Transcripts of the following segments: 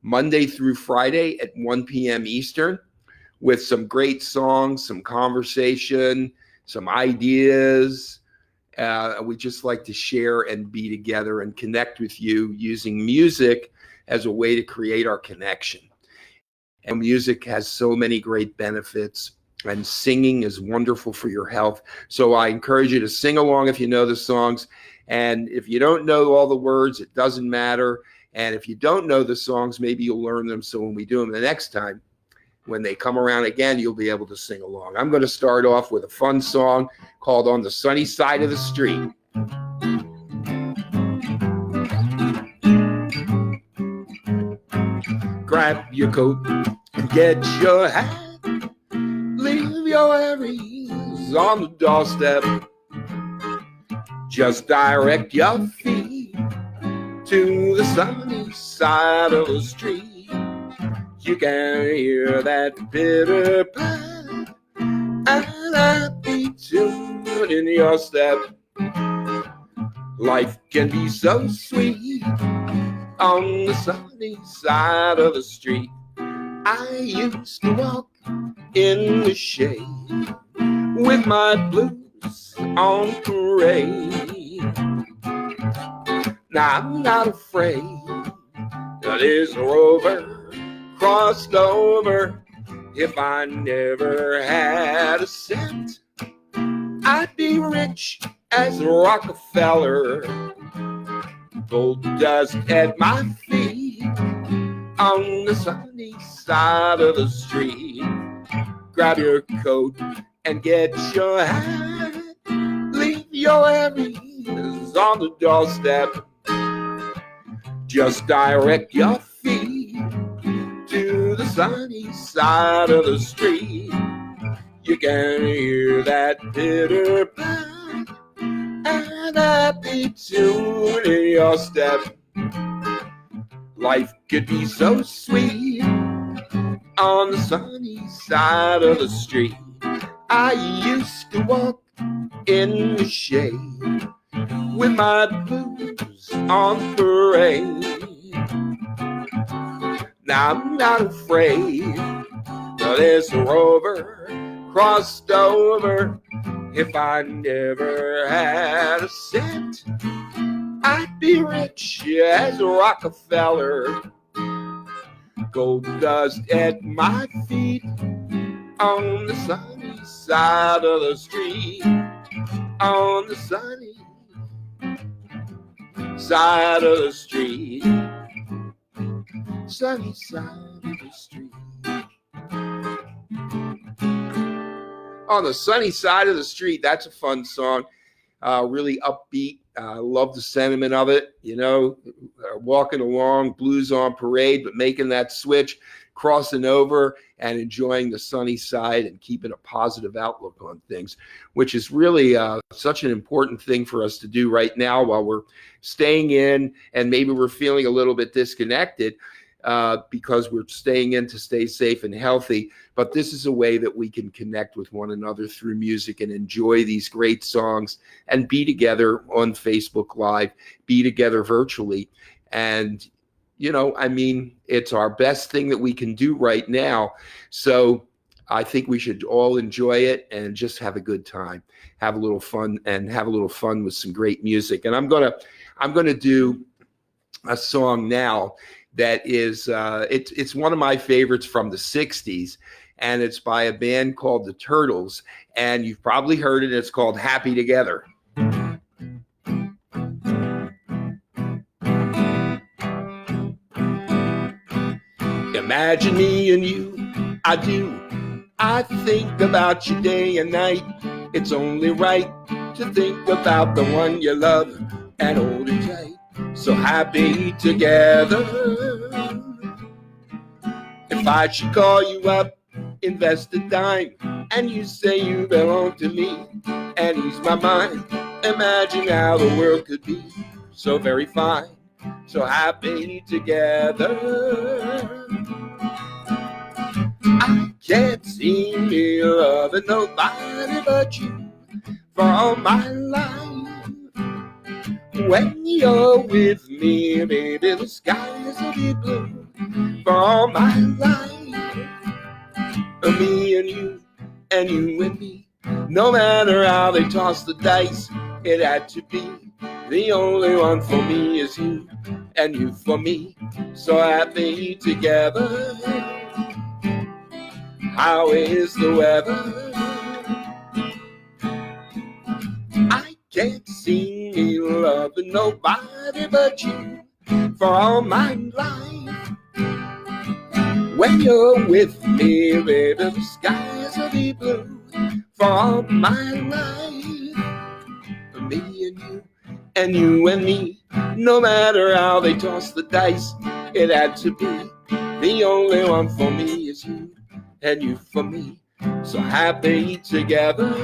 Monday through Friday at 1 p.m. Eastern, with some great songs, some conversation, some ideas. We just like to share and be together and connect with you using music as a way to create our connection. And music has so many great benefits, and singing is wonderful for your health. So I encourage you to sing along if you know the songs. And if you don't know all the words, it doesn't matter. And if you don't know the songs, maybe you'll learn them. So when we do them the next time, when they come around again, you'll be able to sing along. I'm going to start off with a fun song called On the Sunny Side of the Street. Grab your coat and get your hat. Leave your worries on the doorstep. Just direct your feet to the sunny side of the street. You can hear that bitter pipe and that beat tune in your step. Life can be so sweet on the sunny side of the street. I used to walk in the shade with my blues on parade. Now I'm not afraid that this rover crossed over. If I never had a cent, I'd be rich as Rockefeller. Gold dust at my feet on the sunny side of the street. Grab your coat and get your hat. Leave your worries on the doorstep. Just direct your feet to the sunny side of the street. You can hear that bitter pipe and that beat tune in your step. Life could be so sweet on the sunny side of the street. I used to walk in the shade with my blues on parade. Now I'm not afraid that this rover crossed over. If I never had a cent, I'd be rich as Rockefeller. Gold dust at my feet on the sunny side of the street. On the sunny side of the street. Sunny side of the street. On the sunny side of the street. That's a fun song. Really upbeat. Love the sentiment of it. You know, walking along, blues on parade, but making that switch, crossing over and enjoying the sunny side and keeping a positive outlook on things, which is really such an important thing for us to do right now while we're staying in, and maybe we're feeling a little bit disconnected because we're staying in to stay safe and healthy. But this is a way that we can connect with one another through music and enjoy these great songs and be together on Facebook Live, be together virtually. And, you know, I mean, it's our best thing that we can do right now. So I think we should all enjoy it and just have a good time, have a little fun, and have a little fun with some great music. And I'm gonna do a song now that is it's one of my favorites from the 60s, and it's by a band called the Turtles, and you've probably heard it. It's called Happy Together. Imagine me and you, I do. I think about you day and night. It's only right to think about the one you love and hold it tight. So happy together. If I should call you up, invest a dime, and you say you belong to me and ease my mind, imagine how the world could be so very fine. So happy together. I can't seem to love nobody but you for all my life. When you're with me, baby, the sky is a big blue. for all my life. Me and you and me. No matter how they toss the dice, it had to be. The only one for me is you, and you for me. So happy together. How is the weather? I can't see me loving nobody but you for all my life. When you're with me, baby, the skies will be blue for all my life. Me and you and me. No matter how they toss the dice, it had to be. The only one for me is you, and you for me. So happy together.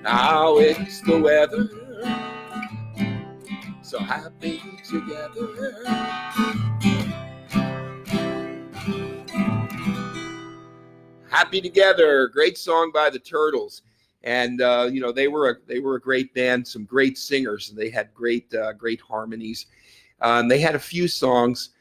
How is the weather? So happy together. Happy Together, great song by the Turtles, and they were a great band, some great singers, and they had great harmonies. They had a few songs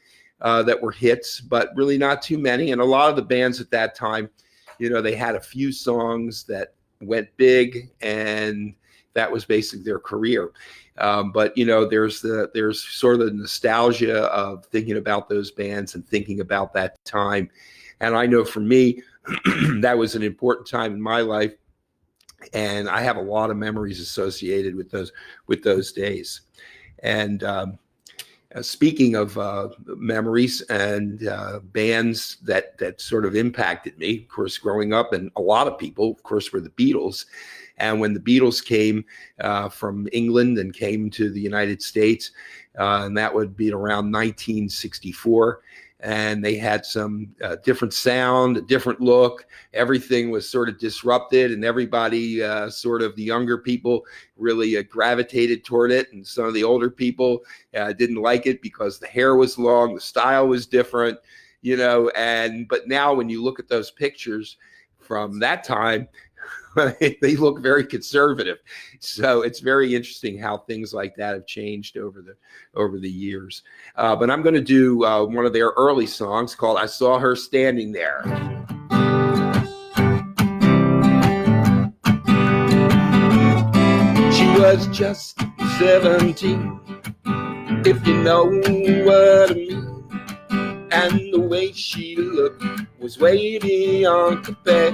that were hits, but really not too many. And a lot of the bands at that time, they had a few songs that went big, and that was basically their career. But there's sort of the nostalgia of thinking about those bands and thinking about that time. And I know for me, that was an important time in my life, and I have a lot of memories associated with those days. And speaking of memories and bands that sort of impacted me, of course, growing up, and a lot of people, of course, were the Beatles. And when the Beatles came from England and came to the United States, and that would be around 1964, and they had some different sound, a different look. Everything was sort of disrupted, and everybody, sort of the younger people, really gravitated toward it. And some of the older people didn't like it because the hair was long, the style was different, but now when you look at those pictures from that time, they look very conservative. So it's very interesting how things like that have changed over the years. But I'm going to do one of their early songs called "I Saw Her Standing There." She was just 17, if you know what I mean. And the way she looked was way beyond compare.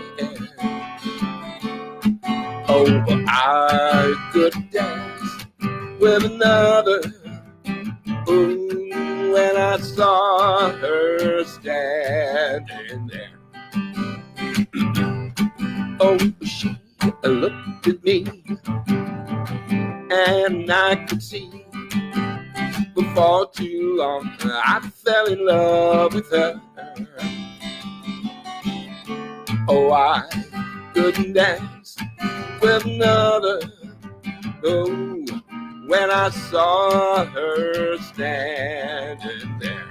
Oh, but I could dance with another. Ooh, when I saw her standing there. Oh, she looked at me, and I could see before too long I fell in love with her. Oh, I couldn't dance with another. Oh, when I saw her standing there.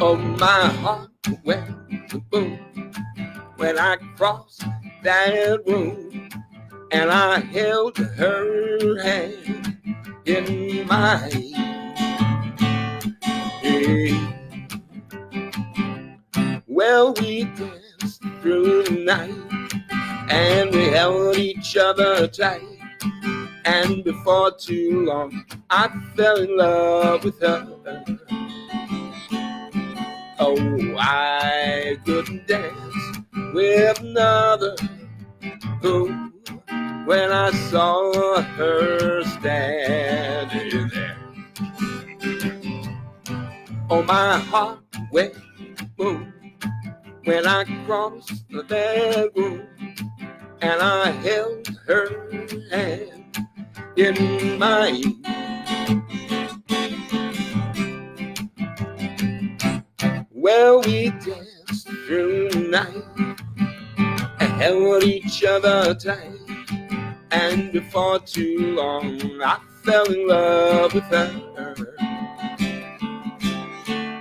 Oh, my heart went boom when I crossed that room, and I held her hand in mine. Well, we danced through the night, and we held each other tight, and before too long I fell in love with her. Oh, I couldn't dance with another. Oh, when I saw her standing there. Oh, my heart went boom when I crossed that room, and I held her hand in mine. Well, we danced through the night and held each other tight, and before too long I fell in love with her.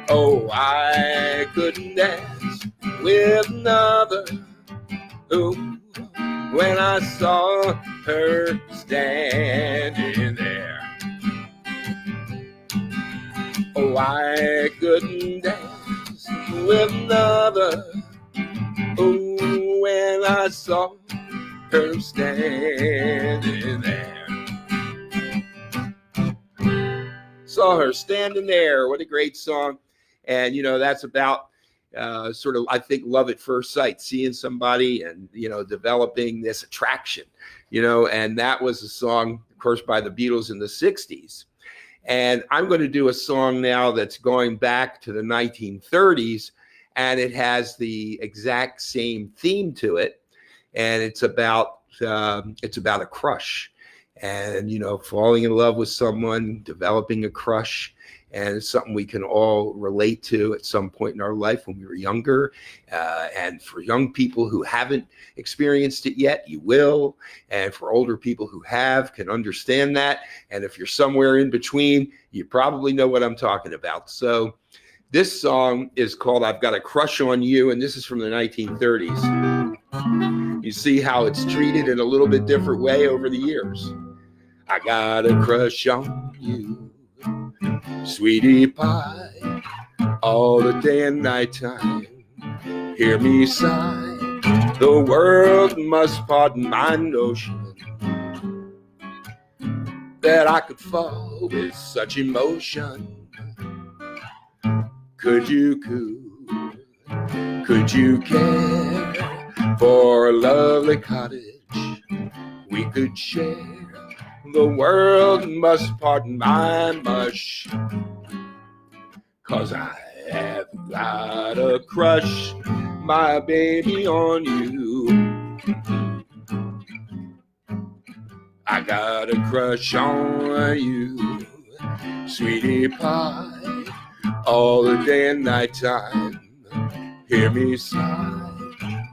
Oh, I couldn't dance with another. Oh, when I saw her standing there. Oh, I couldn't dance with another. Oh, when I saw her standing there. Saw her standing there. What a great song. And, you know, that's about sort of, I think, love at first sight, seeing somebody and, you know, developing this attraction, you know, and that was a song, of course, by the Beatles in the 60s. And I'm going to do a song now that's going back to the 1930s, and it has the exact same theme to it. And it's about a crush, and, you know, falling in love with someone, developing a crush. And it's something we can all relate to at some point in our life when we were younger. And for young people who haven't experienced it yet, you will. And for older people who have, can understand that. And if you're somewhere in between, you probably know what I'm talking about. So this song is called I've Got a Crush on You, and this is from the 1930s. You see how it's treated in a little bit different way over the years. I got a crush on you, sweetie pie, all the day and night time. Hear me sigh, the world must pardon my notion that I could fall with such emotion. Could you coo? Could you care for a lovely cottage we could share? The world must pardon my mush, 'cause I have got a crush, my baby, on you. I got a crush on you, sweetie pie, all the day and night time. Hear me sigh,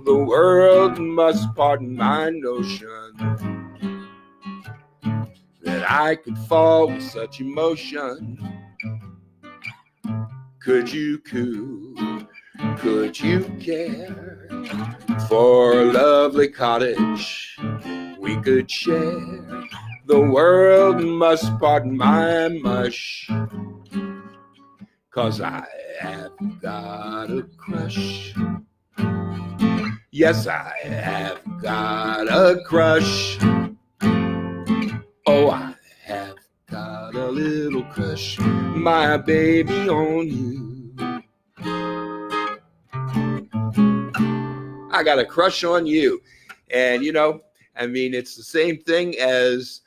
the world must pardon my notion that I could fall with such emotion. Could you coo? Could you care for a lovely cottage we could share? The world must pardon my mush, 'cause I have got a crush. Yes, I have got a crush. Oh, I have got a little crush, my baby, on you. I got a crush on you. And, you know, I mean, it's the same thing as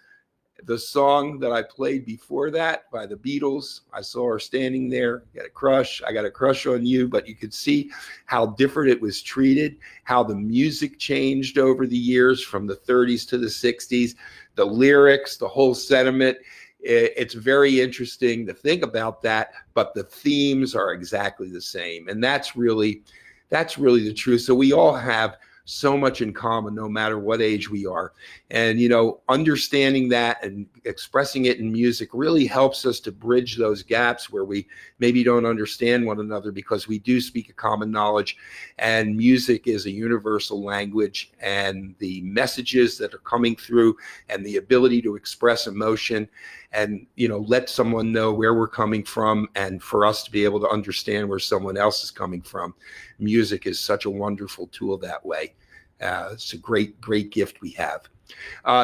the song that I played before that by the Beatles. I saw her standing there, got a crush. I got a crush on you. But you could see how different it was treated, how the music changed over the years from the 30s to the 60s, the lyrics, the whole sentiment. It's very interesting to think about that, but the themes are exactly the same. And that's really the truth. So we all have so much in common, no matter what age we are. And, you know, understanding that and expressing it in music really helps us to bridge those gaps where we maybe don't understand one another, because we do speak a common knowledge, and music is a universal language, and the messages that are coming through and the ability to express emotion and, you know, let someone know where we're coming from, and for us to be able to understand where someone else is coming from. Music is such a wonderful tool that way. It's a great gift we have.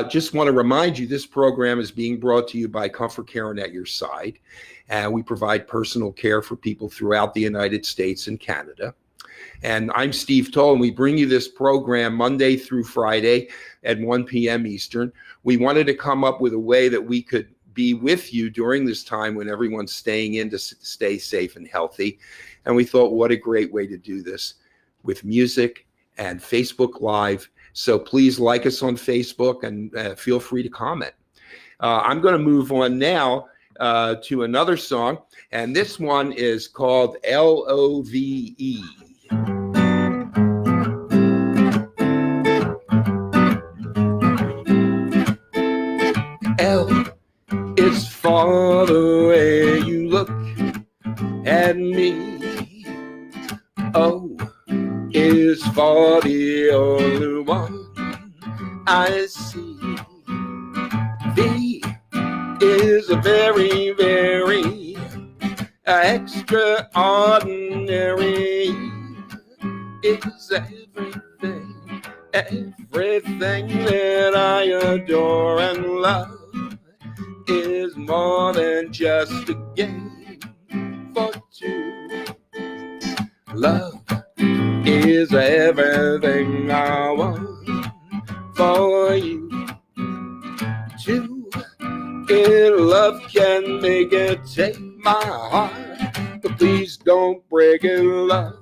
Just want to remind you, this program is being brought to you by ComForCare and At Your Side. And we provide personal care for people throughout the United States and Canada. And I'm Steve Toll, and we bring you this program Monday through Friday at 1 p.m. Eastern. We wanted to come up with a way that we could be with you during this time when everyone's staying in to stay safe and healthy. And we thought, what a great way to do this with music and Facebook Live. So please like us on Facebook, and feel free to comment. I'm going to move on now to another song, and this one is called L-O-V-E. L is for the way you look at me. O is for the only one I see. V is a very, very extraordinary is everything that I adore, and love is more than just a game for two. Love is everything I want for you. Two in love can make it, take my heart, but please don't break it. Love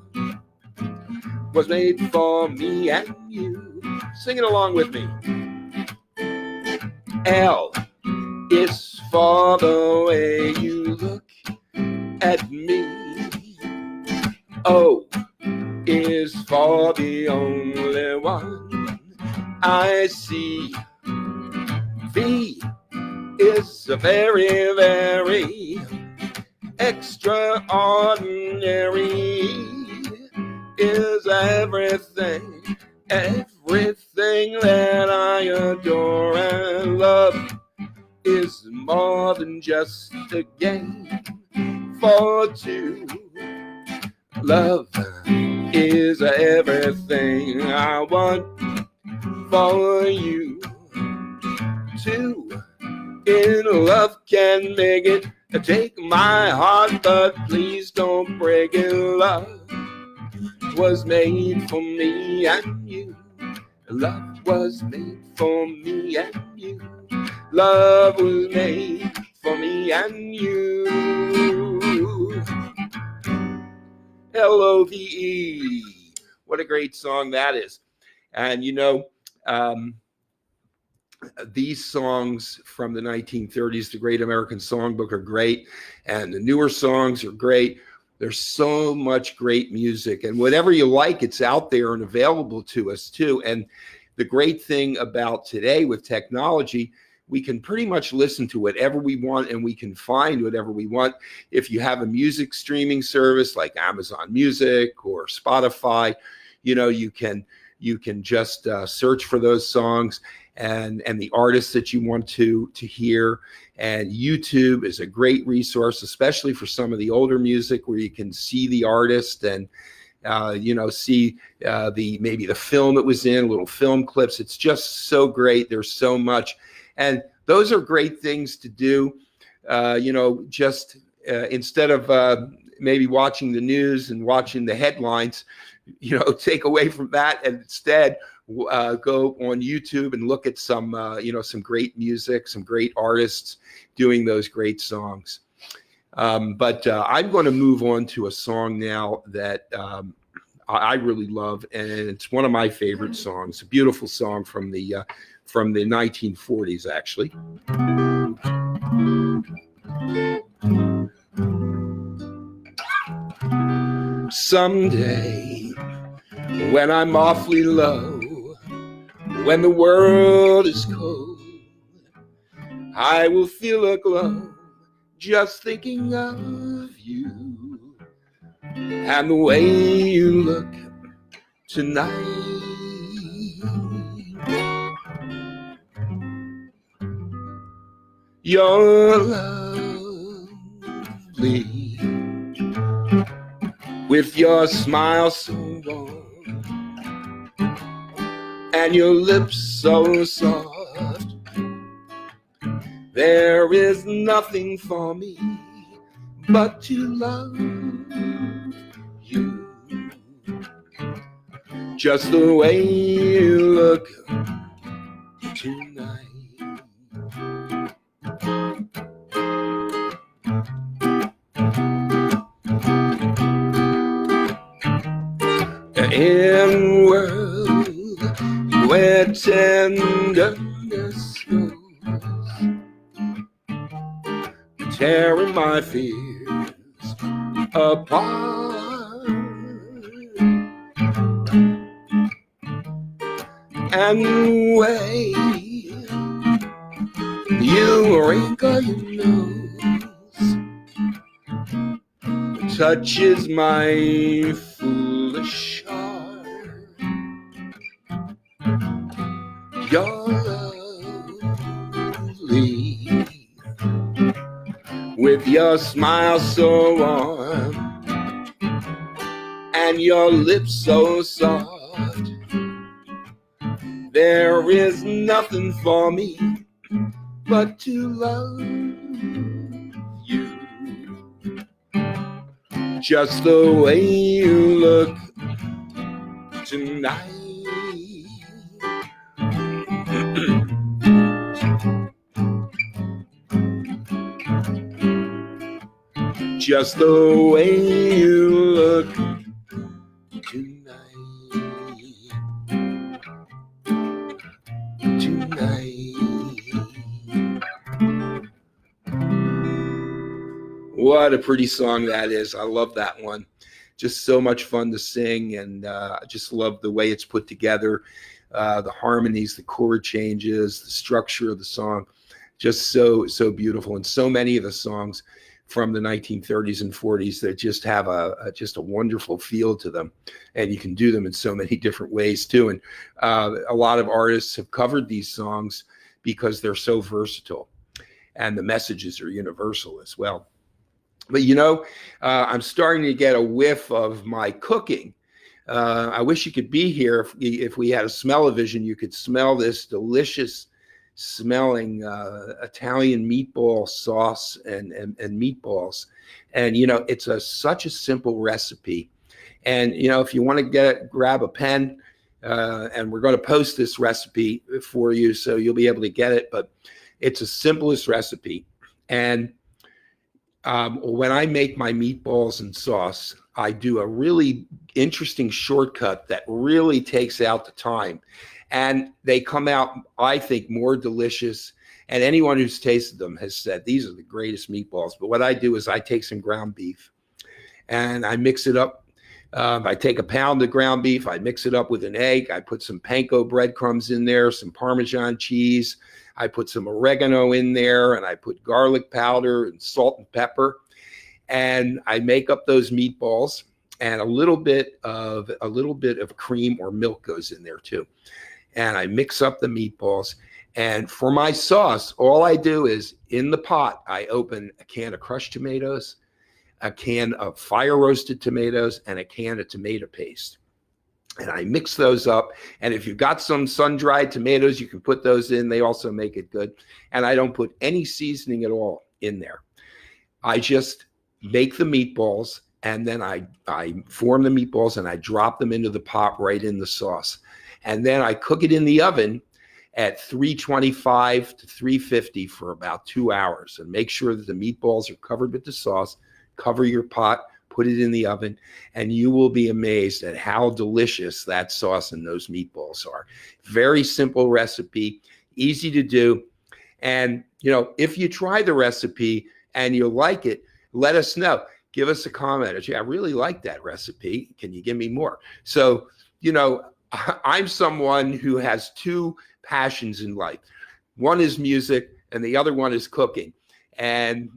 was made for me and you. Sing it along with me. L is for the way you look at me. O is for the only one I see. V is a very, very extraordinary, is everything that I adore, and love is more than just a game for two. Love is everything I want for you. Two in love can make it, take my heart, but please don't break it. Love was made for me and you. Love was made for me and you. Love was made for me and you. Love. What a great song that is. And you know, these songs from the 1930s, the Great American Songbook, are great, and the newer songs are great. There's so much great music, and whatever you like, it's out there and available to us too. And the great thing about today with technology, we can pretty much listen to whatever we want, and we can find whatever we want. If you have a music streaming service like Amazon Music or Spotify, you know, you can just search for those songs and the artists that you want to hear. And YouTube is a great resource, especially for some of the older music, where you can see the artist and see maybe the film it was in, little film clips. It's just so great. There's so much, and those are great things to do. Instead of maybe watching the news and watching the headlines, take away from that, and instead go on YouTube and look at some great music, some great artists doing those great songs. But I'm going to move on to a song now that I really love, and it's one of my favorite songs. A beautiful song from the 1940s, actually. Someday, when I'm awfully low, when the world is cold, I will feel a glow just thinking of you and the way you look tonight. You're lovely with your smile so warm and your lips so soft. There is nothing for me but to love you, just the way you look tonight. In a world where tenderness grows, tearing my fears apart, and the way you wrinkle your nose touches my foolish heart. You're lovely with your your smile so warm, and your lips so soft. There is nothing for me but to love you. Just the way you look tonight. Just the way you look tonight. What a pretty song that is. I love that one. Just so much fun to sing, and I just love the way it's put together, the harmonies, the chord changes, the structure of the song. Just so beautiful. And so many of the songs from the 1930s and 40s that just have a wonderful feel to them, and you can do them in so many different ways too. And a lot of artists have covered these songs because they're so versatile, and the messages are universal as well. But I'm starting to get a whiff of my cooking. I wish you could be here. If we had a smell-o-vision, you could smell this delicious smelling Italian meatball sauce and meatballs. And, it's such a simple recipe. And, if you want to grab a pen, and we're going to post this recipe for you, so you'll be able to get it. But it's the simplest recipe. And when I make my meatballs and sauce, I do a really interesting shortcut that really takes out the time. And they come out, I think, more delicious. And anyone who's tasted them has said, these are the greatest meatballs. But what I do is I take some ground beef and I mix it up. I take a pound of ground beef, I mix it up with an egg. I put some panko breadcrumbs in there, some Parmesan cheese. I put some oregano in there, and I put garlic powder and salt and pepper. And I make up those meatballs, and a little bit of cream or milk goes in there too. And I mix up the meatballs. And for my sauce, all I do is in the pot, I open a can of crushed tomatoes, a can of fire roasted tomatoes, and a can of tomato paste. And I mix those up. And if you've got some sun-dried tomatoes, you can put those in. They also make it good. And I don't put any seasoning at all in there. I just make the meatballs, and then I form the meatballs, and I drop them into the pot right in the sauce. And then I cook it in the oven at 325 to 350 for about 2 hours. And make sure that the meatballs are covered with the sauce. Cover your pot, put it in the oven, and you will be amazed at how delicious that sauce and those meatballs are. Very simple recipe, easy to do. And, if you try the recipe and you like it, let us know. Give us a comment. I really like that recipe. Can you give me more? So, I'm someone who has two passions in life. One is music and the other one is cooking. And,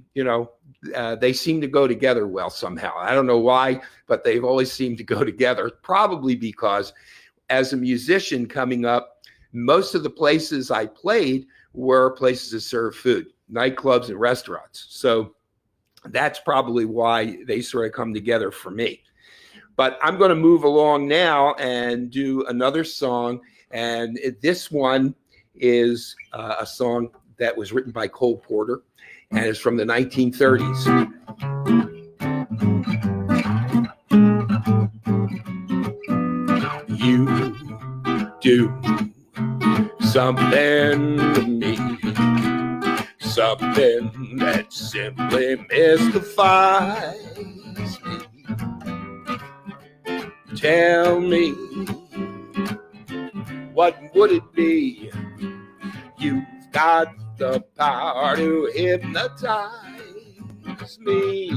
they seem to go together well somehow. I don't know why, but they've always seemed to go together, probably because as a musician coming up, most of the places I played were places that serve food, nightclubs and restaurants. So that's probably why they sort of come together for me. But I'm going to move along now and do another song. And this one is a song that was written by Cole Porter, and it's from the 1930s. You do something to me, something that simply mystifies me. Tell me, what would it be? You've got the power to hypnotize me.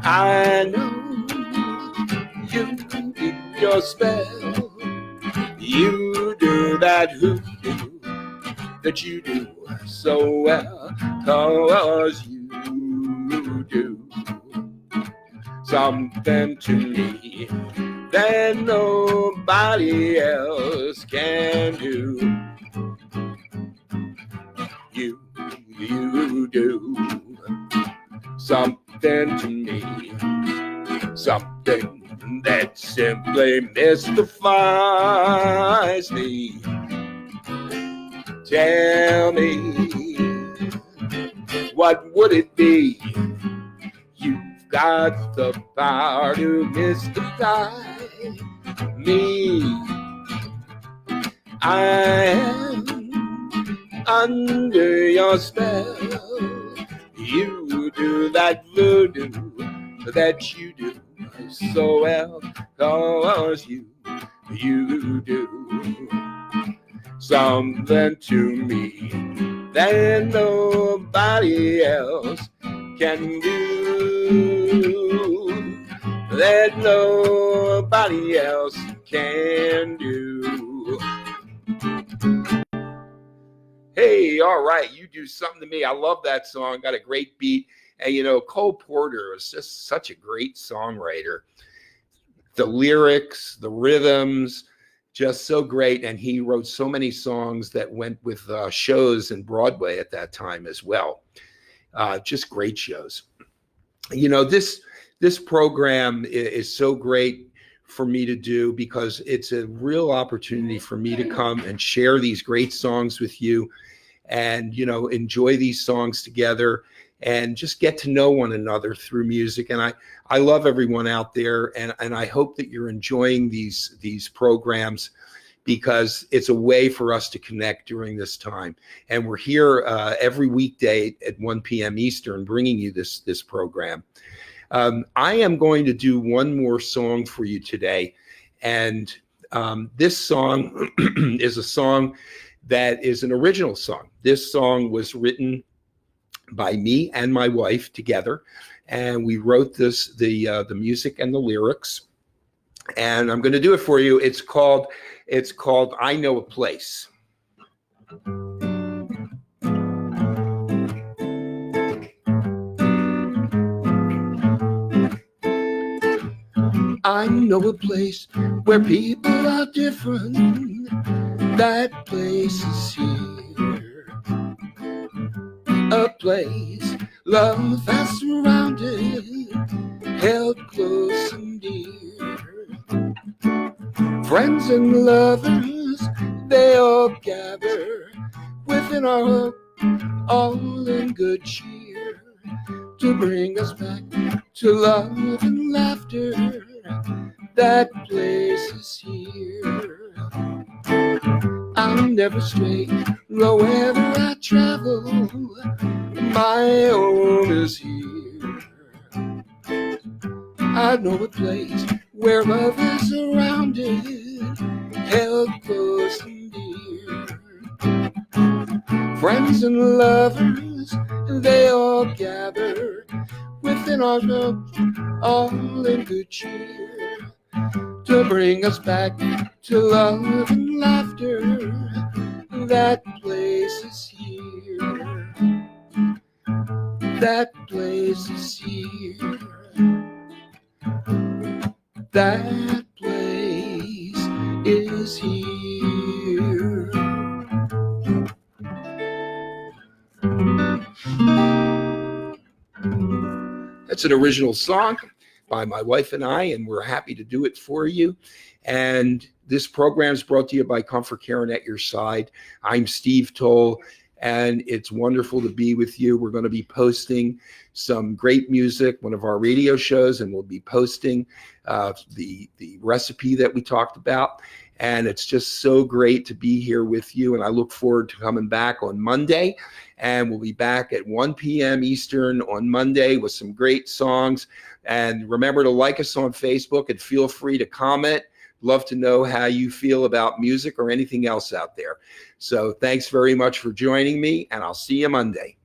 I know you do your spell. You do that hoodoo that you do so well, 'cause you do something to me that nobody else can do. You do something to me, something that simply mystifies me. Tell me, what would it be? You've got the power to mystify me. I am under your spell. You do that voodoo that you do so well, 'cause you do something to me that nobody else can do, that nobody else can do. Hey, all right, you do something to me. I love that song. Got a great beat. And, you know, Cole Porter is just such a great songwriter. The lyrics, the rhythms, just so great. And he wrote so many songs that went with shows in Broadway at that time as well. Just great shows. You know, this program is so great for me to do because it's a real opportunity for me to come and share these great songs with you and, you know, enjoy these songs together and just get to know one another through music. And I love everyone out there, and I hope that you're enjoying these programs because it's a way for us to connect during this time. And we're here every weekday at 1 p.m. Eastern bringing you this program. I am going to do one more song for you today. And this song is a song that is an original song. This song was written by me and my wife together. And we wrote the music and the lyrics. And I'm going to do it for you. It's called I Know a Place. I know a place where people are different. That place is here. A place love has surrounded, held close and dear. Friends and lovers, they all gather within our hope, all in good cheer, to bring us back to love and laughter. That place is here. I'm never stray, wherever I travel, my home is here. I know a place where love is surrounded, held close and dear. Friends and lovers, they all gather within our love, all in good cheer, to bring us back to love and laughter. That place is here. That place is here. That place is here. That's an original song by my wife and I, and we're happy to do it for you. And this program is brought to you by ComForCare and At Your Side. I'm Steve Toll, and it's wonderful to be with you. We're going to be posting some great music, one of our radio shows, and we'll be posting the recipe that we talked about. And it's just so great to be here with you. And I look forward to coming back on Monday. And we'll be back at 1 p.m. Eastern on Monday with some great songs. And remember to like us on Facebook and feel free to comment. Love to know how you feel about music or anything else out there. So thanks very much for joining me, and I'll see you Monday.